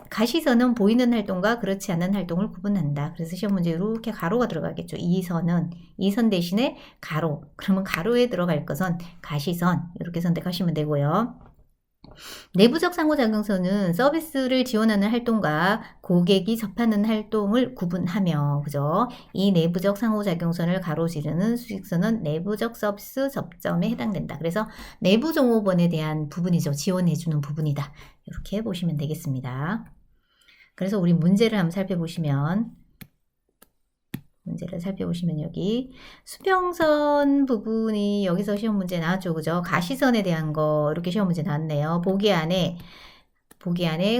가시선은 보이는 활동과 그렇지 않은 활동을 구분한다. 그래서 시험 문제 이렇게 가로가 들어가겠죠. 이 선 대신에 가로. 그러면 가로에 들어갈 것은 가시선. 이렇게 선택하시면 되고요. 내부적 상호작용선은 서비스를 지원하는 활동과 고객이 접하는 활동을 구분하며, 그죠? 이 내부적 상호작용선을 가로지르는 수직선은 내부적 서비스 접점에 해당된다. 그래서 내부 종업원에 대한 부분이죠. 지원해주는 부분이다. 이렇게 보시면 되겠습니다. 그래서 우리 문제를 한번 살펴보시면 여기 수평선 부분이 여기서 시험 문제 나왔죠. 그죠? 가시선에 대한 거 이렇게 시험 문제 나왔네요. 보기 안에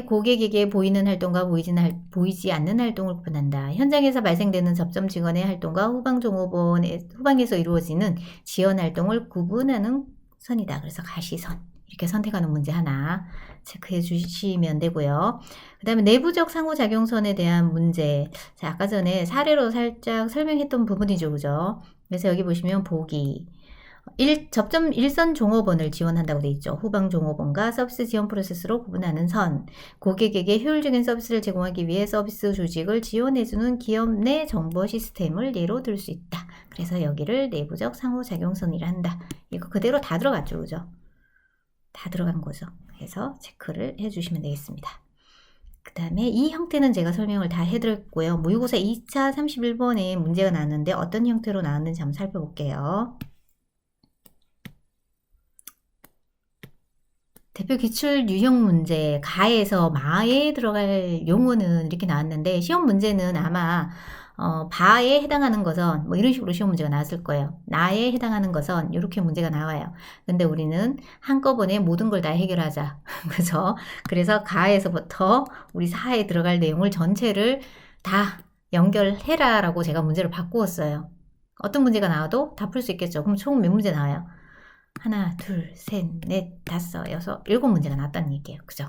고객에게 보이는 활동과 보이지 않는 활동을 구분한다. 현장에서 발생되는 접점 직원의 활동과 후방에서 이루어지는 지원 활동을 구분하는 선이다. 그래서 가시선. 이렇게 선택하는 문제 하나 체크해 주시면 되고요. 그 다음에 내부적 상호작용선에 대한 문제. 자, 아까 전에 사례로 살짝 설명했던 부분이죠. 그죠? 그래서 여기 보시면 보기. 접점 일선 종업원을 지원한다고 되어 있죠. 후방 종업원과 서비스 지원 프로세스로 구분하는 선. 고객에게 효율적인 서비스를 제공하기 위해 서비스 조직을 지원해주는 기업 내 정보 시스템을 예로 들 수 있다. 그래서 여기를 내부적 상호작용선이라 한다. 이거 그대로 다 들어갔죠. 그죠? 다 들어간 거죠. 그래서 체크를 해주시면 되겠습니다. 그 다음에 이 형태는 제가 설명을 다 해드렸고요. 모의고사 2차 31번에 문제가 나왔는데 어떤 형태로 나왔는지 한번 살펴볼게요. 대표 기출 유형 문제, 가에서 마에 들어갈 용어는 이렇게 나왔는데, 시험 문제는 아마 바에 해당하는 것은 뭐 이런 식으로 시험 문제가 나왔을 거예요. 나에 해당하는 것은 이렇게 문제가 나와요. 근데 우리는 한꺼번에 모든 걸 다 해결하자. 그죠? 그래서 가에서부터 우리 사에 들어갈 내용을 전체를 다 연결해라 라고 제가 문제를 바꾸었어요. 어떤 문제가 나와도 다 풀 수 있겠죠. 그럼 총 몇 문제 나와요? 하나, 둘, 셋, 넷, 다섯, 여섯, 일곱 문제가 나왔다는 얘기예요. 그죠?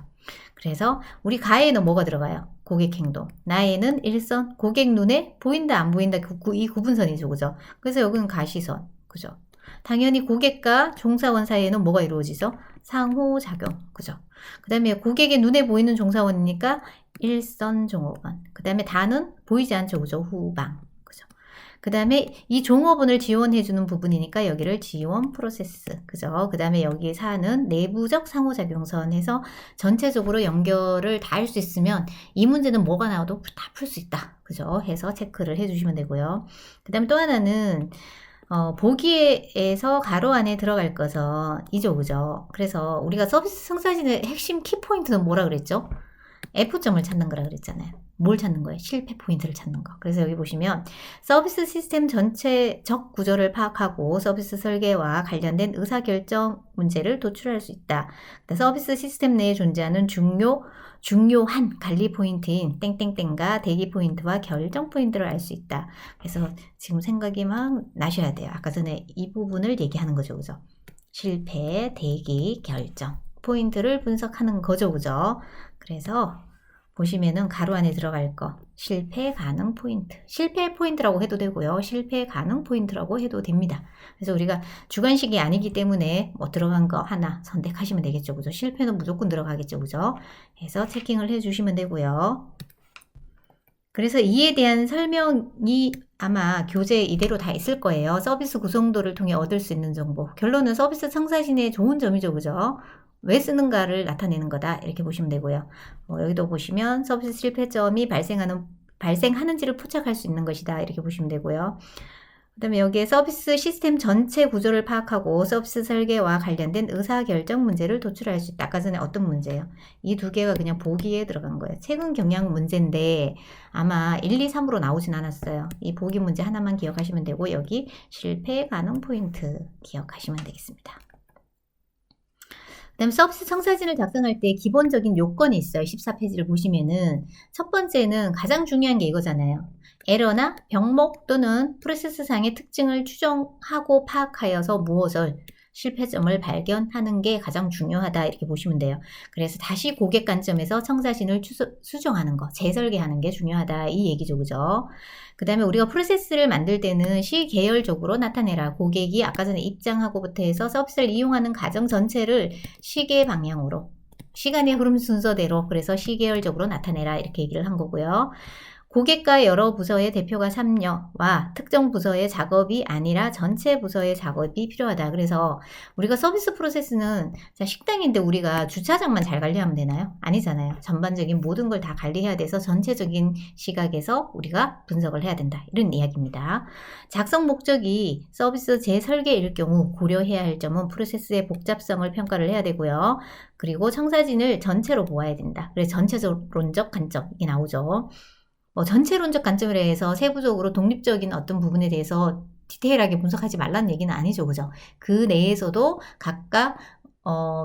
그래서 우리 가에는 뭐가 들어가요? 고객 행동. 나에는 일선, 고객 눈에 보인다, 안 보인다, 이 구분선이죠. 그죠? 그래서 여기는 가시선. 그죠? 당연히 고객과 종사원 사이에는 뭐가 이루어지죠? 상호작용. 그죠? 그 다음에 고객의 눈에 보이는 종사원이니까 일선 종업원. 그 다음에 다는 보이지 않죠. 그죠? 후방. 그 다음에 이 종업원을 지원해주는 부분이니까 여기를 지원 프로세스. 그죠? 그 다음에 여기 사는 내부적 상호작용선 해서 전체적으로 연결을 다 할 수 있으면 이 문제는 뭐가 나와도 다 풀 수 있다. 그죠? 해서 체크를 해주시면 되고요. 그 다음에 또 하나는 보기에서 가로 안에 들어갈 것은 이죠. 그죠? 그래서 우리가 서비스 성사진의 핵심 키포인트는 뭐라 그랬죠? F점을 찾는 거라 그랬잖아요. 뭘 찾는 거예요? 실패 포인트를 찾는 거. 그래서 여기 보시면 서비스 시스템 전체적 구조를 파악하고 서비스 설계와 관련된 의사결정 문제를 도출할 수 있다. 서비스 시스템 내에 존재하는 중요한 관리 포인트인 땡땡땡과 대기 포인트와 결정 포인트를 알 수 있다. 그래서 지금 생각이 막 나셔야 돼요. 아까 전에 이 부분을 얘기하는 거죠. 그죠? 실패, 대기, 결정. 포인트를 분석하는 거죠. 그죠? 그래서 보시면은 가로 안에 들어갈 거 실패 가능 포인트, 실패 포인트라고 해도 되고요, 실패 가능 포인트라고 해도 됩니다. 그래서 우리가 주관식이 아니기 때문에 뭐 들어간 거 하나 선택하시면 되겠죠. 그죠? 실패는 무조건 들어가겠죠. 그죠? 해서 체킹을 해 주시면 되고요. 그래서 이에 대한 설명이 아마 교재 이대로 다 있을 거예요. 서비스 구성도를 통해 얻을 수 있는 정보. 결론은 서비스 청사진의 좋은 점이죠. 그죠? 왜 쓰는가를 나타내는 거다. 이렇게 보시면 되고요. 여기도 보시면 서비스 실패점이 발생하는지를 포착할 수 있는 것이다. 이렇게 보시면 되고요. 그 다음에 여기에 서비스 시스템 전체 구조를 파악하고 서비스 설계와 관련된 의사결정 문제를 도출할 수 있다. 아까 전에 어떤 문제예요? 이 두 개가 그냥 보기에 들어간 거예요. 최근 경향 문제인데 아마 1, 2, 3으로 나오진 않았어요. 이 보기 문제 하나만 기억하시면 되고 여기 실패 가능 포인트 기억하시면 되겠습니다. 그 다음 서비스 청사진을 작성할 때 기본적인 요건이 있어요. 14페이지를 보시면은 첫 번째는 가장 중요한 게 이거잖아요. 에러나 병목 또는 프로세스상의 특징을 추정하고 파악하여서 무엇을 실패점을 발견하는 게 가장 중요하다 이렇게 보시면 돼요. 그래서 다시 고객 관점에서 청사진을 수정하는 거, 재설계하는 게 중요하다 이 얘기죠. 그죠? 그 다음에 우리가 프로세스를 만들 때는 시계열적으로 나타내라. 고객이 아까 전에 입장하고부터 해서 서비스를 이용하는 과정 전체를 시계 방향으로, 시간의 흐름 순서대로, 그래서 시계열적으로 나타내라 이렇게 얘기를 한 거고요. 고객과 여러 부서의 대표가 참여와 특정 부서의 작업이 아니라 전체 부서의 작업이 필요하다. 그래서 우리가 서비스 프로세스는 식당인데 우리가 주차장만 잘 관리하면 되나요? 아니잖아요. 전반적인 모든 걸 다 관리해야 돼서 전체적인 시각에서 우리가 분석을 해야 된다. 이런 이야기입니다. 작성 목적이 서비스 재설계일 경우 고려해야 할 점은 프로세스의 복잡성을 평가를 해야 되고요. 그리고 청사진을 전체로 보아야 된다. 그래서 전체론적 관점 이게 나오죠. 전체론적 관점으로 해서 세부적으로 독립적인 어떤 부분에 대해서 디테일하게 분석하지 말라는 얘기는 아니죠. 그죠? 그 내에서도 각각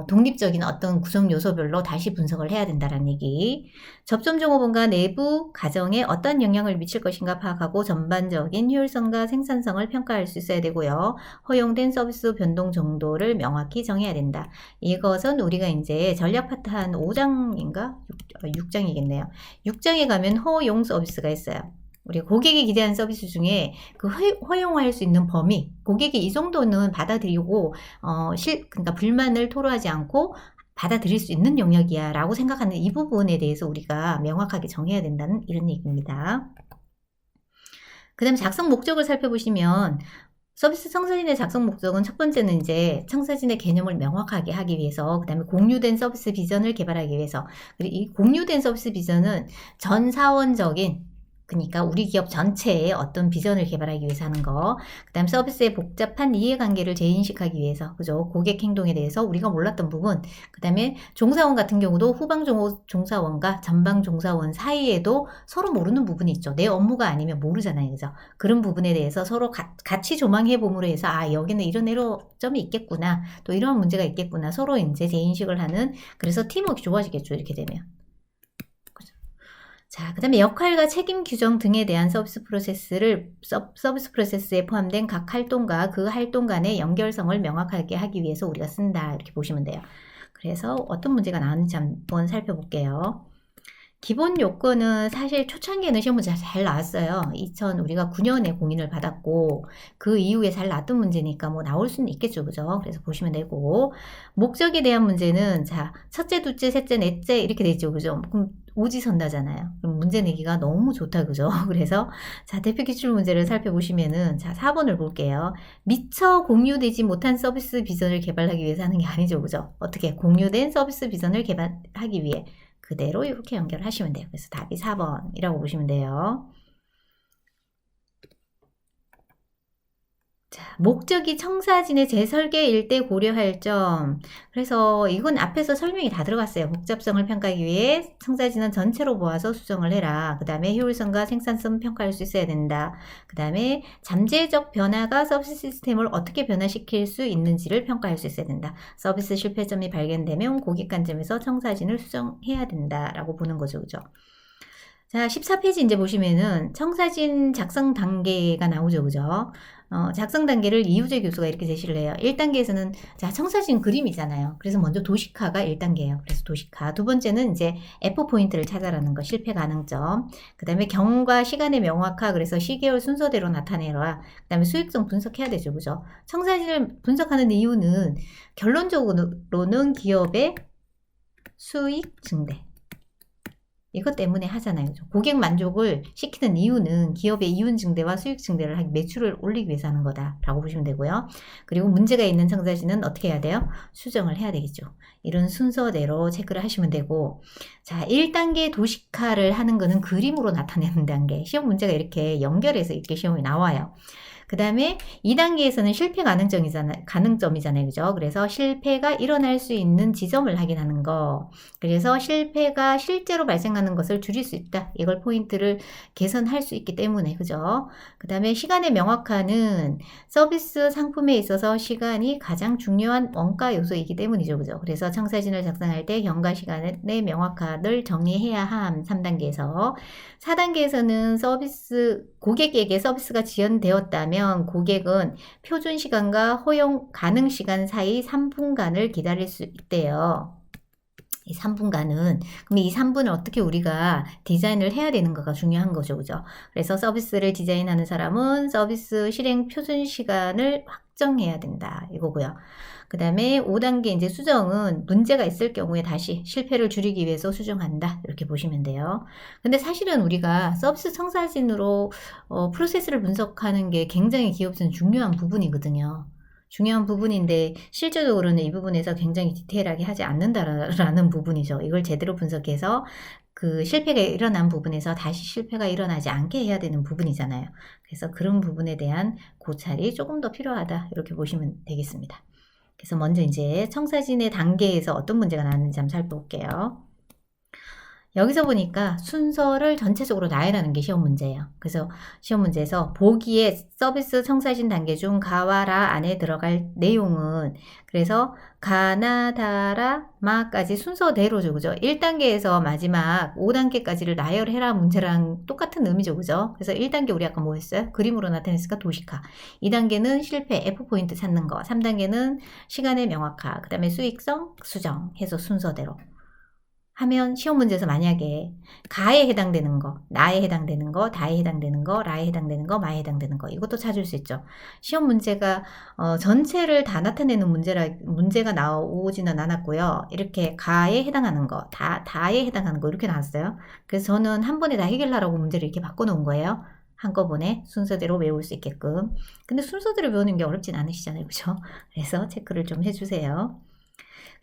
독립적인 어떤 구성 요소별로 다시 분석을 해야 된다는 얘기. 접점 종업원과 내부 가정에 어떤 영향을 미칠 것인가 파악하고 전반적인 효율성과 생산성을 평가할 수 있어야 되고요. 허용된 서비스 변동 정도를 명확히 정해야 된다. 이것은 우리가 이제 전략 파트 한 5장인가? 6장이겠네요. 6장에 가면 허용 서비스가 있어요. 우리 고객이 기대하는 서비스 중에 그 허용할 수 있는 범위, 고객이 이 정도는 받아들이고 그러니까 불만을 토로하지 않고 받아들일 수 있는 영역이야 라고 생각하는 이 부분에 대해서 우리가 명확하게 정해야 된다는 이런 얘기입니다. 그 다음에 작성 목적을 살펴보시면 서비스 청사진의 작성 목적은 첫 번째는 이제 청사진의 개념을 명확하게 하기 위해서, 그 다음에 공유된 서비스 비전을 개발하기 위해서, 그리고 이 공유된 서비스 비전은 전 사원적인 그러니까 우리 기업 전체의 어떤 비전을 개발하기 위해서 하는 거, 그 다음 서비스의 복잡한 이해관계를 재인식하기 위해서, 그죠? 고객 행동에 대해서 우리가 몰랐던 부분, 그 다음에 종사원 같은 경우도 후방 종사원과 전방 종사원 사이에도 서로 모르는 부분이 있죠. 내 업무가 아니면 모르잖아요, 그죠? 그런 부분에 대해서 서로 같이 조망해 봄으로 해서, 아, 여기는 이런 애로점이 있겠구나, 또 이런 문제가 있겠구나, 서로 이제 재인식을 하는, 그래서 팀워크 좋아지겠죠, 이렇게 되면. 자, 그 다음에 역할과 책임 규정 등에 대한 서비스 프로세스에 포함된 각 활동과 그 활동 간의 연결성을 명확하게 하기 위해서 우리가 쓴다. 이렇게 보시면 돼요. 그래서 어떤 문제가 나왔는지 한번 살펴볼게요. 기본 요건은 사실 초창기에는 시험 문제 잘 나왔어요. 우리가 9년에 공인을 받았고, 그 이후에 잘 나왔던 문제니까 뭐 나올 수는 있겠죠. 그죠? 그래서 보시면 되고, 목적에 대한 문제는, 자, 첫째, 둘째, 셋째, 넷째, 이렇게 되죠. 그죠? 그럼 오지선다잖아요. 그럼 문제 내기가 너무 좋다. 그죠? 그래서, 자, 대표 기출 문제를 살펴보시면은, 자, 4번을 볼게요. 미처 공유되지 못한 서비스 비전을 개발하기 위해서 하는 게 아니죠. 그죠? 어떻게? 공유된 서비스 비전을 개발하기 위해. 그대로 이렇게 연결하시면 돼요. 그래서 답이 4번이라고 보시면 돼요. 자, 목적이 청사진의 재설계일 때 고려할 점. 그래서 이건 앞에서 설명이 다 들어갔어요. 복잡성을 평가하기 위해 청사진은 전체로 보아서 수정을 해라. 그 다음에 효율성과 생산성 평가할 수 있어야 된다. 그 다음에 잠재적 변화가 서비스 시스템을 어떻게 변화시킬 수 있는지를 평가할 수 있어야 된다. 서비스 실패점이 발견되면 고객 관점에서 청사진을 수정해야 된다라고 보는 거죠. 그죠? 자, 14페이지 이제 보시면은 청사진 작성 단계가 나오죠. 그죠? 작성 단계를 이우재 교수가 이렇게 제시를 해요. 1단계에서는, 자, 청사진 그림이잖아요. 그래서 먼저 도식화가 1단계예요. 그래서 도식화. 두 번째는 이제 F포인트를 찾아라는 거, 실패 가능점. 그 다음에 경과 시간의 명확화, 그래서 시계열 순서대로 나타내라. 그 다음에 수익성 분석해야 되죠. 그죠? 청사진을 분석하는 이유는 결론적으로는 기업의 수익 증대. 이것 때문에 하잖아요. 고객 만족을 시키는 이유는 기업의 이윤 증대와 수익 증대를 하기, 매출을 올리기 위해서 하는 거다라고 보시면 되고요. 그리고 문제가 있는 청사진은 어떻게 해야 돼요? 수정을 해야 되겠죠. 이런 순서대로 체크를 하시면 되고, 자, 1단계 도식화를 하는 거는 그림으로 나타내는 단계. 시험 문제가 이렇게 연결해서 이렇게 시험이 나와요. 그 다음에 2단계에서는 실패 가능점이잖아요. 그죠? 그래서 실패가 일어날 수 있는 지점을 확인하는 거. 그래서 실패가 실제로 발생하는 것을 줄일 수 있다. 이걸 포인트를 개선할 수 있기 때문에. 그죠? 그 다음에 시간의 명확화는 서비스 상품에 있어서 시간이 가장 중요한 원가 요소이기 때문이죠. 그죠? 그래서 청사진을 작성할 때 경과 시간의 명확화를 정리해야 함. 3단계에서. 4단계에서는 고객에게 서비스가 지연되었다면 고객은 표준 시간과 허용 가능 시간 사이 3분간을 기다릴 수 있대요. 이 3분간은, 그럼 이 3분을 어떻게 우리가 디자인을 해야 되는가가 중요한 거죠. 그죠? 그래서 서비스를 디자인하는 사람은 서비스 실행 표준 시간을 확정해야 된다. 이거고요. 그 다음에 5단계 이제 수정은 문제가 있을 경우에 다시 실패를 줄이기 위해서 수정한다. 이렇게 보시면 돼요. 근데 사실은 우리가 서비스 청사진으로 프로세스를 분석하는 게 굉장히 기업에서는 중요한 부분이거든요. 중요한 부분인데 실제적으로는 이 부분에서 굉장히 디테일하게 하지 않는다라는 부분이죠. 이걸 제대로 분석해서 그 실패가 일어난 부분에서 다시 실패가 일어나지 않게 해야 되는 부분이잖아요. 그래서 그런 부분에 대한 고찰이 조금 더 필요하다. 이렇게 보시면 되겠습니다. 그래서 먼저 이제 청사진의 단계에서 어떤 문제가 나왔는지 한번 살펴볼게요. 여기서 보니까 순서를 전체적으로 나열하는 게 시험 문제예요. 그래서 시험 문제에서 보기에 서비스 청사진 단계 중 가와 라 안에 들어갈 내용은, 그래서 가나, 다라, 마까지 순서대로죠. 그죠? 1단계에서 마지막 5단계까지를 나열해라 문제랑 똑같은 의미죠. 그죠? 그래서 1단계 우리 아까 뭐 했어요? 그림으로 나타냈으니까 도식화. 2단계는 실패, F포인트 찾는 거. 3단계는 시간의 명확화. 그 다음에 수익성, 수정 해서 순서대로 하면 시험 문제에서 만약에 가에 해당되는 거, 나에 해당되는 거, 다에 해당되는 거, 라에 해당되는 거, 마에 해당되는 거, 이것도 찾을 수 있죠. 시험 문제가 전체를 다 나타내는 문제가 나오지는 않았고요. 이렇게 가에 해당하는 거, 다에 해당하는 거 이렇게 나왔어요. 그래서 저는 한 번에 다 해결하라고 문제를 이렇게 바꿔놓은 거예요. 한꺼번에 순서대로 외울 수 있게끔. 근데 순서대로 외우는 게 어렵진 않으시잖아요. 그죠? 그래서 체크를 좀 해주세요.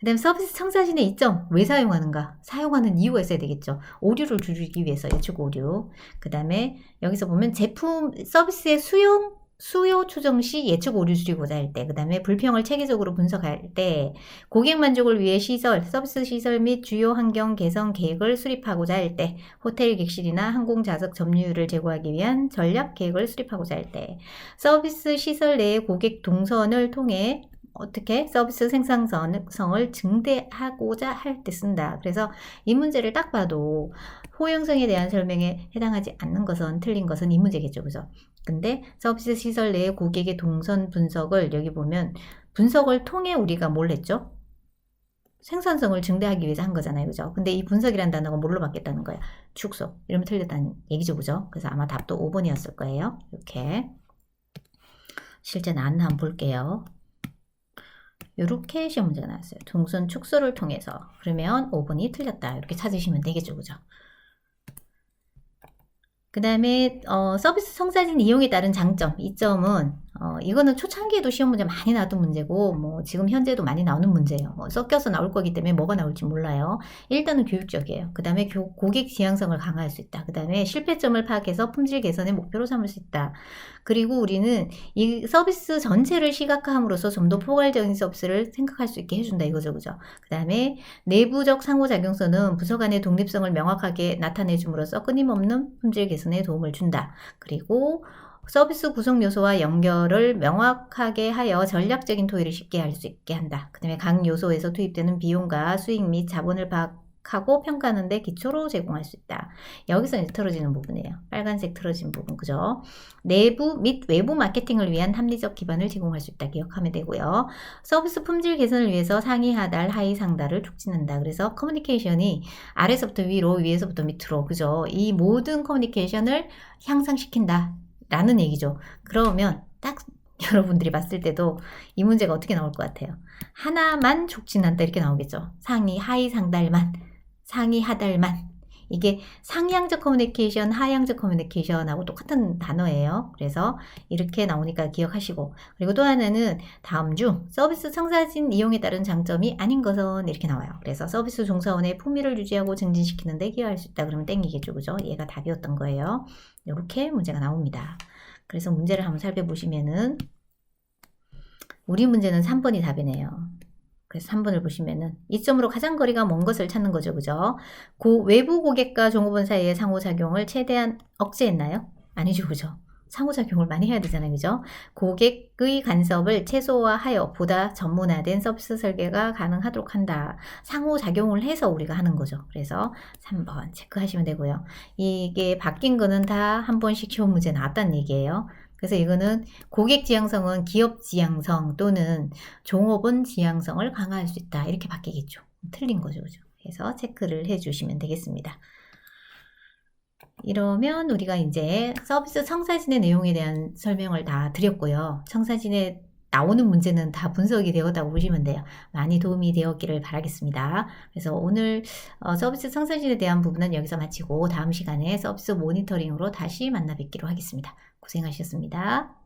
그 다음에 서비스 청사진의 이점, 왜 사용하는가? 사용하는 이유가 있어야 되겠죠. 오류를 줄이기 위해서, 예측 오류. 그 다음에 여기서 보면 제품, 서비스의 수요 조정 시 예측 오류 줄이고자 할 때, 그 다음에 불평을 체계적으로 분석할 때, 고객 만족을 위해 서비스 시설 및 주요 환경 개선 계획을 수립하고자 할 때, 호텔 객실이나 항공 좌석 점유율을 제고하기 위한 전략 계획을 수립하고자 할 때, 서비스 시설 내의 고객 동선을 통해 어떻게 서비스 생산성을 증대하고자 할 때 쓴다. 그래서 이 문제를 딱 봐도 호용성에 대한 설명에 해당하지 않는 것은 틀린 것은 이 문제겠죠. 그죠? 근데 서비스 시설 내의 고객의 동선 분석을 여기 보면 분석을 통해 우리가 뭘 했죠? 생산성을 증대하기 위해서 한 거잖아요. 그죠? 근데 이 분석이라는 단어가 뭘로 바뀌었다는 거야? 축소. 이러면 틀렸다는 얘기죠. 그죠? 그래서 아마 답도 5번이었을 거예요. 이렇게. 실제 나왔나 한번 볼게요. 이렇게 시험 문제가 나왔어요. 동선 축소를 통해서. 그러면 5번이 틀렸다. 이렇게 찾으시면 되겠죠. 그죠? 그 다음에 서비스 청사진 이용에 따른 장점, 이점은 이거는 초창기에도 시험 문제 많이 나왔던 문제고 뭐 지금 현재도 많이 나오는 문제예요. 섞여서 나올 거기 때문에 뭐가 나올지 몰라요. 일단은 교육적이에요. 그 다음에 고객 지향성을 강화할 수 있다. 그 다음에 실패점을 파악해서 품질 개선의 목표로 삼을 수 있다. 그리고 우리는 이 서비스 전체를 시각화함으로써 좀 더 포괄적인 서비스를 생각할 수 있게 해준다 이거죠. 그죠? 그 다음에 내부적 상호작용성은 부서 간의 독립성을 명확하게 나타내줌으로써 끊임없는 품질 개선에 도움을 준다. 그리고 서비스 구성 요소와 연결을 명확하게 하여 전략적인 토의를 쉽게 할 수 있게 한다. 그 다음에 각 요소에서 투입되는 비용과 수익 및 자본을 파악하고 평가하는 데 기초로 제공할 수 있다. 여기서 이제 틀어지는 부분이에요. 빨간색 틀어진 부분, 그죠? 내부 및 외부 마케팅을 위한 합리적 기반을 제공할 수 있다. 기억하면 되고요. 서비스 품질 개선을 위해서 상위 하달, 하위 상달을 촉진한다. 그래서 커뮤니케이션이 아래서부터 위로, 위에서부터 밑으로, 그죠? 이 모든 커뮤니케이션을 향상시킨다. 라는 얘기죠. 그러면 딱 여러분들이 봤을 때도 이 문제가 어떻게 나올 것 같아요? 하나만 촉진한다 이렇게 나오겠죠. 상위, 하위 상달만, 상위 하달만. 이게 상향적 커뮤니케이션, 하향적 커뮤니케이션하고 똑같은 단어예요. 그래서 이렇게 나오니까 기억하시고. 그리고 또 하나는 다음 중 서비스 청사진 이용에 따른 장점이 아닌 것은 이렇게 나와요. 그래서 서비스 종사원의 품위를 유지하고 증진시키는 데 기여할 수 있다. 그러면 땡기겠죠. 그죠? 얘가 답이었던 거예요. 이렇게 문제가 나옵니다. 그래서 문제를 한번 살펴보시면은 우리 문제는 3번이 답이네요. 그래서 3번을 보시면은 이점으로 가장 거리가 먼 것을 찾는 거죠. 그죠? 외부 고객과 종업원 사이의 상호작용을 최대한 억제했나요? 아니죠. 그죠? 상호작용을 많이 해야 되잖아요. 그죠? 고객의 간섭을 최소화하여 보다 전문화된 서비스 설계가 가능하도록 한다. 상호작용을 해서 우리가 하는 거죠. 그래서 3번 체크하시면 되고요. 이게 바뀐 거는 다 한 번씩 시험 문제 나왔다는 얘기예요. 그래서 이거는 고객 지향성은 기업 지향성 또는 종업원 지향성을 강화할 수 있다. 이렇게 바뀌겠죠. 틀린 거죠. 그죠? 그래서 체크를 해주시면 되겠습니다. 이러면 우리가 이제 서비스 청사진의 내용에 대한 설명을 다 드렸고요. 청사진에 나오는 문제는 다 분석이 되었다고 보시면 돼요. 많이 도움이 되었기를 바라겠습니다. 그래서 오늘 서비스 청사진에 대한 부분은 여기서 마치고 다음 시간에 서비스 모니터링으로 다시 만나 뵙기로 하겠습니다. 고생하셨습니다.